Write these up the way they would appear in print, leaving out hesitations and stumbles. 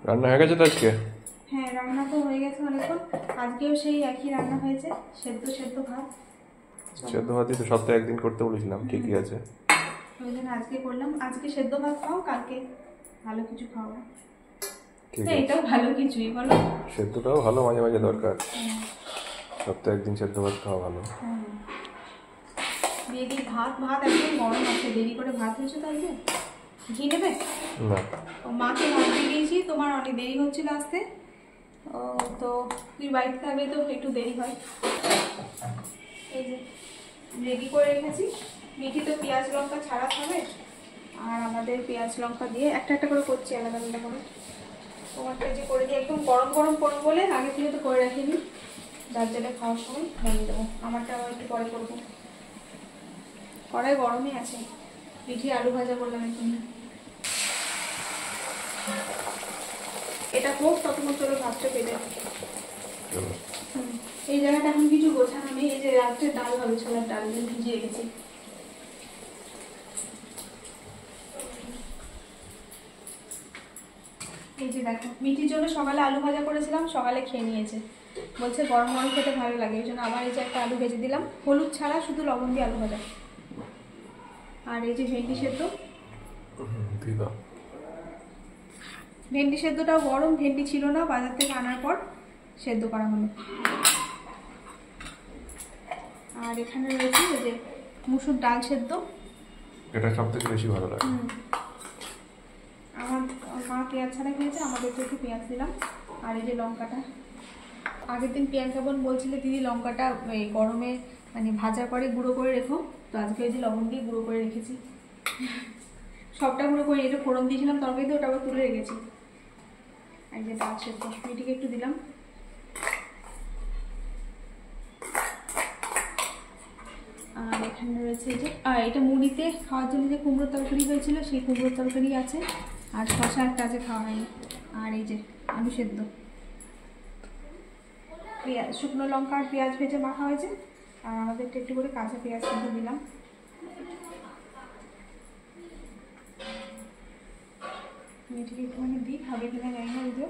রান্না হয়ে গেছে তো আজকে? হ্যাঁ, রান্না তো হয়ে গেছে অনেকক্ষণ। আজকেও সেই একই রান্না হয়েছে, সেদ্ধ সেদ্ধ ভাত। সেদ্ধ ভাতই তো সপ্তাহে একদিন করতে বলেছিলাম, ঠিকই আছে। ওই জন্য আজকে করলাম। আজকে সেদ্ধ ভাত খাও, কালকে ভালো কিছু খাও। ঠিক হ্যাঁ, আছে, এটাও ভালো কিছুই বলো। সেদ্ধটাও ভালো, মাঝে মাঝে দরকার। সপ্তাহে একদিন সেদ্ধ ভাত খাওয়া ভালো। দিয়ে দিই ভাত। ভাত একদম গরম আছে, দেরি করে ভাত হয়েছে তো আজকে। ঘি নেবে? না, মাকে ভাত দিয়ে দিয়েছি, তোমার অনেক দেরি হচ্ছিল আসতে। ও তো তুই বাড়িতে থাকলে তো একটু দেরি হয়। এই যে রেডি করে রেখেছি। মিঠি তো পেঁয়াজ লঙ্কা ছাড়া খাবে, আর আমাদের পেঁয়াজ লঙ্কা দিয়ে একটা একটা করে করছি, আলাদা আলাদা করে। তোমারটা যে করে দিই, একদম গরম গরম করবো বলে আগে থেকে তো করে রাখিনি, যার জন্য খাওয়ার সময় বানিয়ে দেবো। আমারটা আবার একটু পরে করবো, কড়াই গরমই আছে। মিঠি আলু ভাজা করলাম এখন। এটা হোক ততক্ষণ চলো ভাতটা পেলে। এই জায়গাটা এখন কিছু গোছানো নেই। এই যে রাত্রে ডাল হবে, ছোলার ডাল দিয়ে ভিজিয়ে রেখেছি। এই যে দেখো, মিঠির জন্য সকালে আলু ভাজা করেছিলাম, সকালে খেয়ে নিয়েছে, বলছে গরম গরম খেতে ভালো লাগে। এই জন্য আবার এই যে একটা আলু ভেজে দিলাম, হলুদ ছাড়া, শুধু লবণ দিয়ে আলু ভাজা। আর এই যে ভেন্ডি সেদ্ধ। ভেন্ডি সেদ্ধটাও গরম, ভেন্ডি ছিল না, বাজার থেকে আনার পর সেদ্ধ করা হলো। আর এখানে রয়েছে এই যে মুসুর ডাল সেদ্ধ, এটা সব থেকে বেশি ভালো লাগে। আমার মা পেঁয়াজ ছাড়া খেয়েছে, আমাদের তো একটু পেঁয়াজ দিলাম। আর এই যে লঙ্কাটা, আগের দিন প্রিয়াঙ্কা বোন বলছিলে দিদি লঙ্কাটা এই গরমে মানে ভাজা করে গুঁড়ো করে রেখো, তো আজকে ওই যে লবণ দিয়ে গুঁড়ো করে রেখেছি। সবটা গুঁড়ো করে, এটা ফোড়ন দিয়েছিলাম তরকারিতে, ওটা আবার তুলে রেখেছি। এই যে ডাল সেদ্ধ মিটিকে একটু দিলাম। আর এখানে রয়েছে এই যে, আর এটা মুড়িতে খাওয়ার জন্য যে কুমড়োর তরকারি হয়েছিল, সেই কুমড়োর তরকারি আছে। আর শশা একটা আছে, খাওয়া হয়নি। আর এই যে আলু সেদ্ধ, পেঁয়াজ, শুকনো লঙ্কা আর পেঁয়াজ ভেজে মাখা হয়েছে। আর আমাদের একটু করে কাঁচা পেঁয়াজ কিন্তু দিলাম। মিঠিকে একটুখানি দিই, খাবে কিনা জানি না। বুঝলো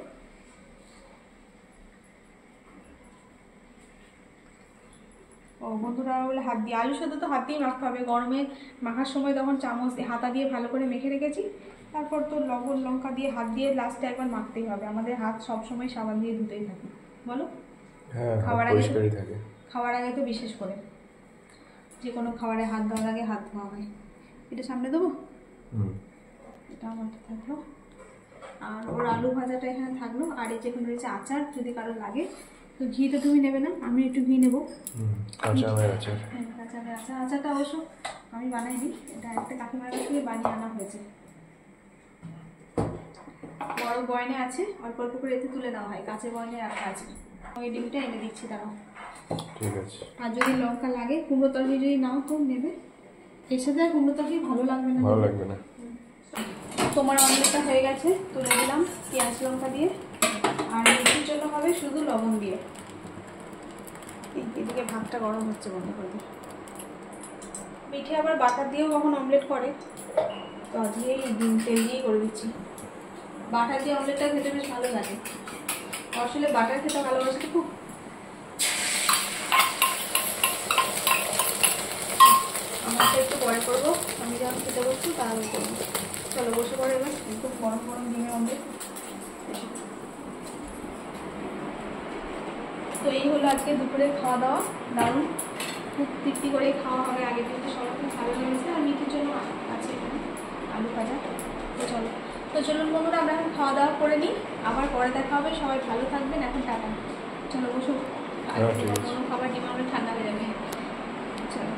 ও বন্ধুরা বলে হাত দিয়ে, আলু সেদ্ধ তো হাত দিয়েই মাখতে হবে গরমে। মাখার সময় তখন চামচ দিয়ে হাতা দিয়ে ভালো করে মেখে রেখেছি, তারপর তো লবণ লঙ্কা দিয়ে হাত দিয়ে লাস্টে একবার মাখতেই হবে। আমাদের হাত সবসময় সাবান দিয়ে ধুতেই থাকে বলো। খাওয়ার আগে, খাওয়ার আগে তো বিশেষ করে যে কোনো খাবারে হাত দেওয়ার আগে হাত ধোয়া হয়। এটা সামনে দেবো, এটা আমারটা থাকলো। আর ওর আলু ভাজাটা এখানে থাকলো। আর এই যেখানে রয়েছে আচার, যদি কারো লাগে। তো ঘিটা তুমি নেবে না, আমি একটু ঘি নেবো। কাঁচা আমের আচার। হ্যাঁ, কাঁচা আমের আচার। আচারটা অবশ্য আমি বানাইনি, এটা একটা কাকিমার কাছ থেকে বানিয়ে আনা হয়েছে। বড় বয়নে আছে, অল্প অল্প করে এতে তুলে নেওয়া হয়, কাঁচের বয়নে রাখা আছে। ওই ডিমটা এনে দিচ্ছি, দাঁড়াও। ঠিক আছে। আর যদি লঙ্কা লাগে, কুমড়ো তরকারি যদি নাও তো নেবে। এর সাথে আর কুমড়ো তরকারি ভালো লাগবে না, ভালো লাগবে না। তোমার অমলেটটা হয়ে গেছে, তুলে দিলাম পেঁয়াজ লঙ্কা দিয়ে। আর মিঠির জন্য হবে শুধু লবণ দিয়ে। এদিকে ভাতটা গরম হচ্ছে, বন্ধ করে দিই। মিঠি আবার বাটার দিয়েও কখন অমলেট করে, তো আজকে তেল দিয়েই করে দিচ্ছি। বাটার দিয়ে অমলেটটা খেতে বেশ ভালো লাগে। আসলে বাটার খেতে ভালোবাসি তো খুব। আমারটা একটু পরে করবো, আমি যখন খেতে বসছি তাহলে করবো। চলো বসে পড়ে এবার, খুব গরম গরম ডিমের অমলেট। তো এই হলো আজকে দুপুরে খাওয়া দাওয়া। দারুণ, খুব তৃপ্তি করে খাওয়া হবে। আগের দিন তো সবার খুব ভালো লেগেছে। আর মিঠির জন্য আছে এখানে আলু ভাজা। তো চলুন বন্ধুরা, আমরা এখন খাওয়া দাওয়া করে নিই, আবার পরে দেখা হবে। সবাই ভালো থাকবেন, এখন টাটা। চলো বসো, খাবার ডিম আমরা ঠান্ডা হয়ে যাবে। চলো।